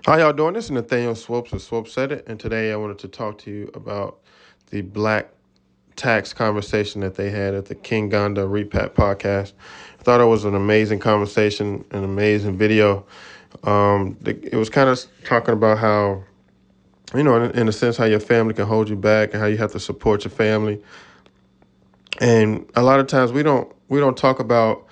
How y'all doing? This is Nathaniel Swopes with Swope Said It, and today I wanted to talk to you about the black tax conversation that they had at the King Ganda Repat podcast. I thought it was an amazing conversation, an amazing video. It was kind of talking about how, in a sense, how your family can hold you back and how you have to support your family. And a lot of times we don't talk about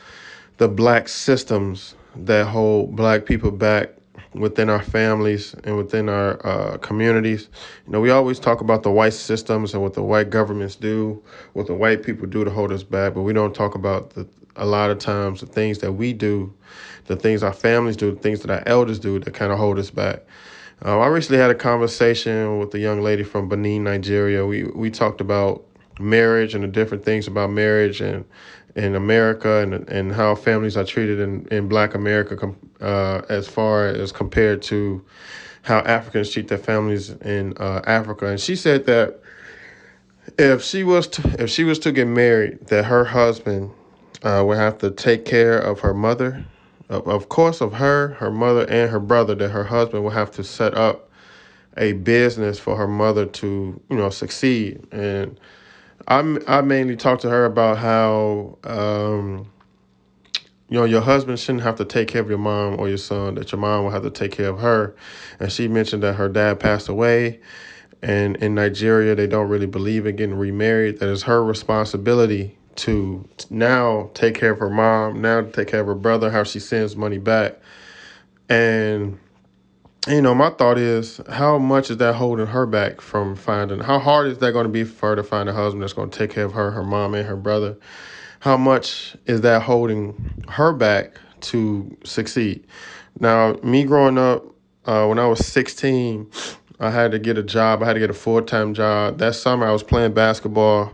the black systems that hold black people back within our families and within our communities. We always talk about the white systems and what the white governments do, what the white people do to hold us back, but we don't talk about a lot of times the things that we do, the things our families do, the things that our elders do that kind of hold us back. I recently had a conversation with a young lady from Benin, Nigeria. We talked about marriage and the different things about marriage and in America and how families are treated in Black America as far as compared to how Africans treat their families in Africa. And she said that if she was to get married, that her husband would have to take care of her mother, of course, of her mother, and her brother. That her husband would have to set up a business for her mother to, succeed. And I mainly talked to her about how your husband shouldn't have to take care of your mom or your son, that your mom will have to take care of her. And she mentioned that her dad passed away, and in Nigeria, they don't really believe in getting remarried. That it's her responsibility to now take care of her mom, now to take care of her brother, how she sends money back. And, my thought is, how much is that holding her back from finding, how hard is that going to be for her to find a husband that's going to take care of her mom, and her brother? How much is that holding her back to succeed? Now, me growing up, when I was 16, I had to get a job. I had to get a full-time job. That summer, I was playing basketball,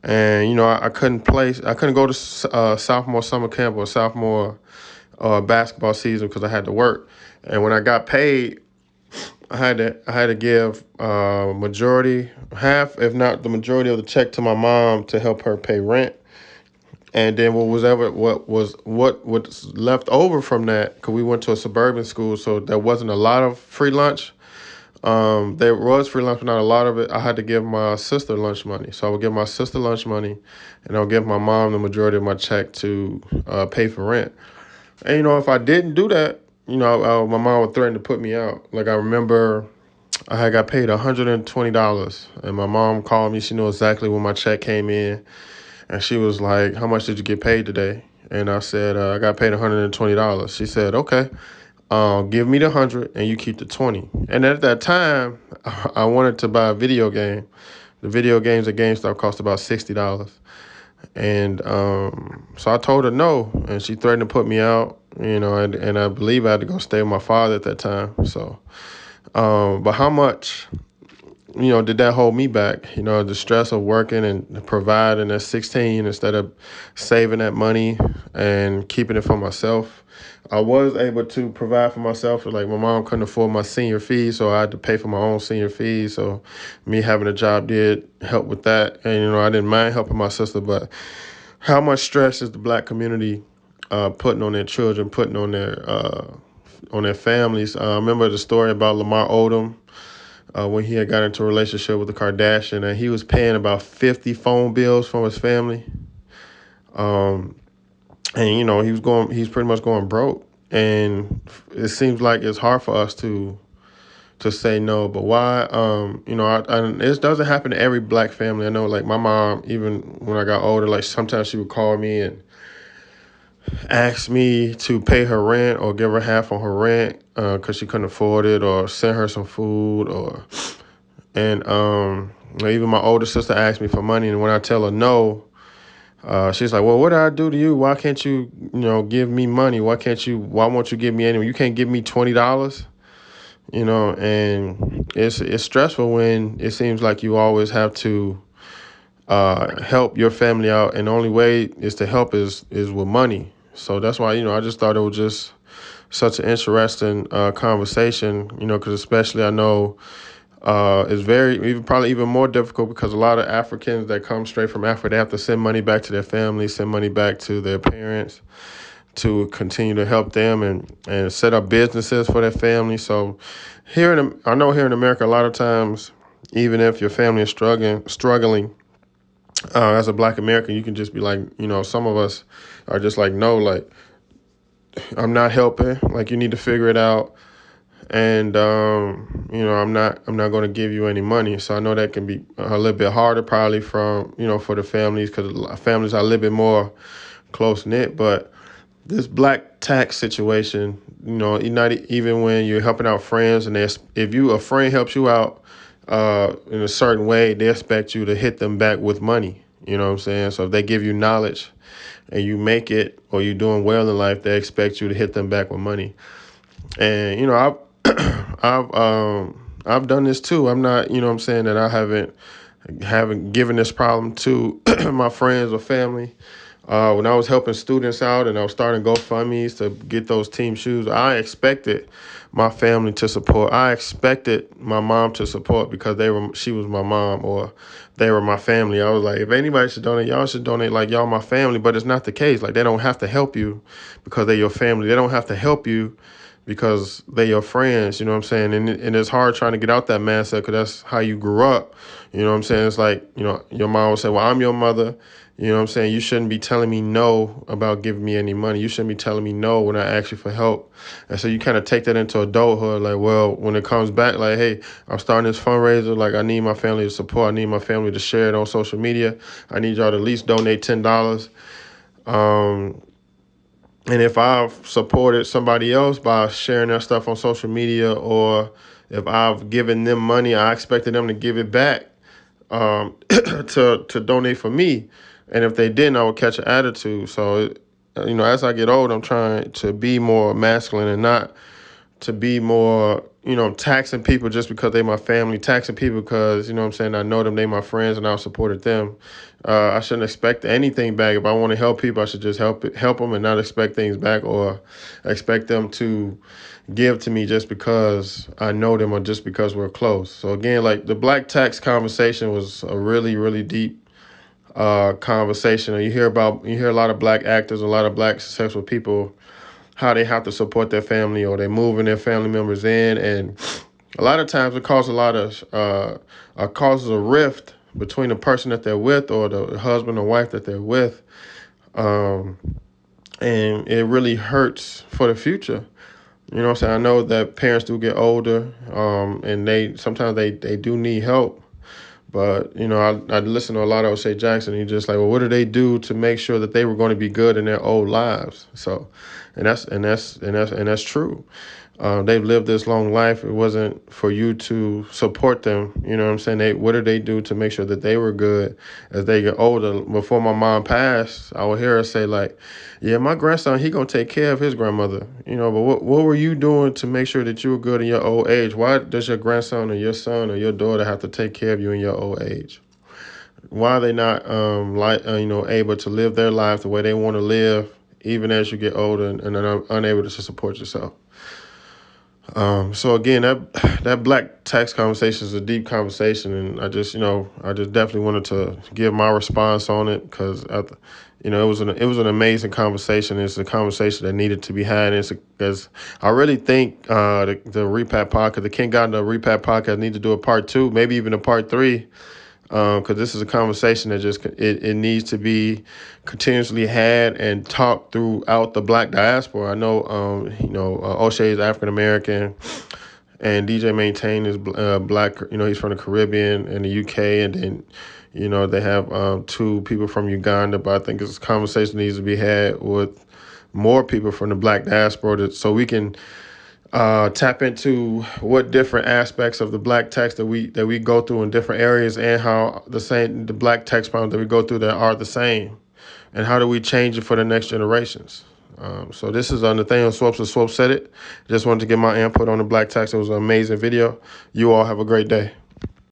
and I couldn't play. I couldn't go to sophomore summer camp or sophomore basketball season because I had to work. And when I got paid, I had to give majority, half, if not the majority of the check to my mom to help her pay rent. And then what was left over from that, because we went to a suburban school, so there wasn't a lot of free lunch. There was free lunch, but not a lot of it. I had to give my sister lunch money. So I would give my sister lunch money, and I would give my mom the majority of my check to pay for rent. And, if I didn't do that, my mom would threaten to put me out. Like, I remember I had got paid $120, and my mom called me. She knew exactly when my check came in. And she was like, "How much did you get paid today?" And I said, "I got paid $120." She said, "Okay, give me the 100 and you keep the 20." And at that time, I wanted to buy a video game. The video games at GameStop cost about $60. And so I told her no, and she threatened to put me out, and I believe I had to go stay with my father at that time. So, but how much did that hold me back? The stress of working and providing at 16 instead of saving that money and keeping it for myself. I was able to provide for myself. Like, my mom couldn't afford my senior fees, so I had to pay for my own senior fees. So me having a job did help with that. And, I didn't mind helping my sister, but how much stress is the black community putting on their children, putting on their families? I remember the story about Lamar Odom, when he had got into a relationship with the Kardashian, and he was paying about 50 phone bills from his family. Um, and he's pretty much going broke. And it seems like it's hard for us to say no. But why? It doesn't happen to every black family. I know, like, my mom, even when I got older, like, sometimes she would call me and ask me to pay her rent or give her half on her rent because she couldn't afford it, or send her some food, and even my older sister asked me for money, and when I tell her no, she's like, "Well, what did I do to you? Why can't you, give me money? Why won't you give me anything? You can't give me $20?" And it's stressful when it seems like you always have to help your family out, and the only way is to help is with money. So that's why, I just thought it was just such an interesting conversation, because especially I know it's probably even more difficult because a lot of Africans that come straight from Africa, they have to send money back to their families, send money back to their parents to continue to help them and set up businesses for their family. So I know here in America, a lot of times, even if your family is struggling, as a Black American, you can just be like, some of us are just like, no, like, I'm not helping. Like, you need to figure it out. And, I'm not going to give you any money. So I know that can be a little bit harder probably for the families, because families are a little bit more close knit. But this black tax situation, not even when you're helping out friends, and if a friend helps you out in a certain way, they expect you to hit them back with money. You know what I'm saying? So if they give you knowledge and you make it, or you're doing well in life, they expect you to hit them back with money. And I've done this too. I'm not, that I haven't given this problem to my friends or family. When I was helping students out and I was starting GoFundMe's to get those team shoes, I expected my family to support. I expected my mom to support, because she was my mom, or they were my family. I was like, if anybody should donate, y'all should donate, like y'all my family. But it's not the case. Like, they don't have to help you because they're your family. They don't have to help you because they're your friends, you know what I'm saying? And it's hard trying to get out that mindset, because that's how you grew up. You know what I'm saying? It's like, your mom would say, well, I'm your mother. You know what I'm saying? You shouldn't be telling me no about giving me any money. You shouldn't be telling me no when I ask you for help. And so you kind of take that into adulthood. Like, well, when it comes back, like, hey, I'm starting this fundraiser. Like, I need my family to support. I need my family to share it on social media. I need y'all to at least donate $10. And if I've supported somebody else by sharing their stuff on social media, or if I've given them money, I expected them to give it back to donate for me. And if they didn't, I would catch an attitude. So, as I get old, I'm trying to be more masculine and not to be more, taxing people just because they my family, taxing people because, I know them, they my friends, and I've supported them. I shouldn't expect anything back. If I want to help people, I should just help them and not expect things back, or expect them to give to me just because I know them or just because we're close. So again, like, the black tax conversation was a really, really deep conversation. And you hear a lot of black actors, a lot of black successful people, how they have to support their family, or they moving their family members in, and a lot of times it causes a rift between the person that they're with, or the husband or wife that they're with, and it really hurts for the future. You know what I'm saying? I know that parents do get older, and sometimes they do need help. But, I listen to a lot of O'Shea Jackson. And he's just like, well, what did they do to make sure that they were going to be good in their old lives? So, and that's true. They've lived this long life. It wasn't for you to support them. You know what I'm saying? What did they do to make sure that they were good as they get older? Before my mom passed, I would hear her say, like, yeah, my grandson, he gonna take care of his grandmother. But what were you doing to make sure that you were good in your old age? Why does your grandson or your son or your daughter have to take care of you in your old age? Why are they not able to live their life the way they want to live, even as you get older and are unable to support yourself? So again, that black tax conversation is a deep conversation, and I just definitely wanted to give my response on it, because it was an amazing conversation. It's a conversation that needed to be had. Because I really think the Repat podcast, the King God, the Repat podcast, need to do a part 2, maybe even a part 3. Because this is a conversation that it needs to be continuously had and talked throughout the black diaspora. I know, O'Shea is African American, and DJ Maintain is black. He's from the Caribbean and the UK, and then, they have 2 people from Uganda. But I think this conversation needs to be had with more people from the black diaspora, so we can tap into what different aspects of the black text that we go through in different areas, and how the black text problems that we go through that are the same, and how do we change it for the next generations. So this is Nathaniel Swopes of Swope Said It. Just wanted to get my input on the black text. It was an amazing video. You all have a great day.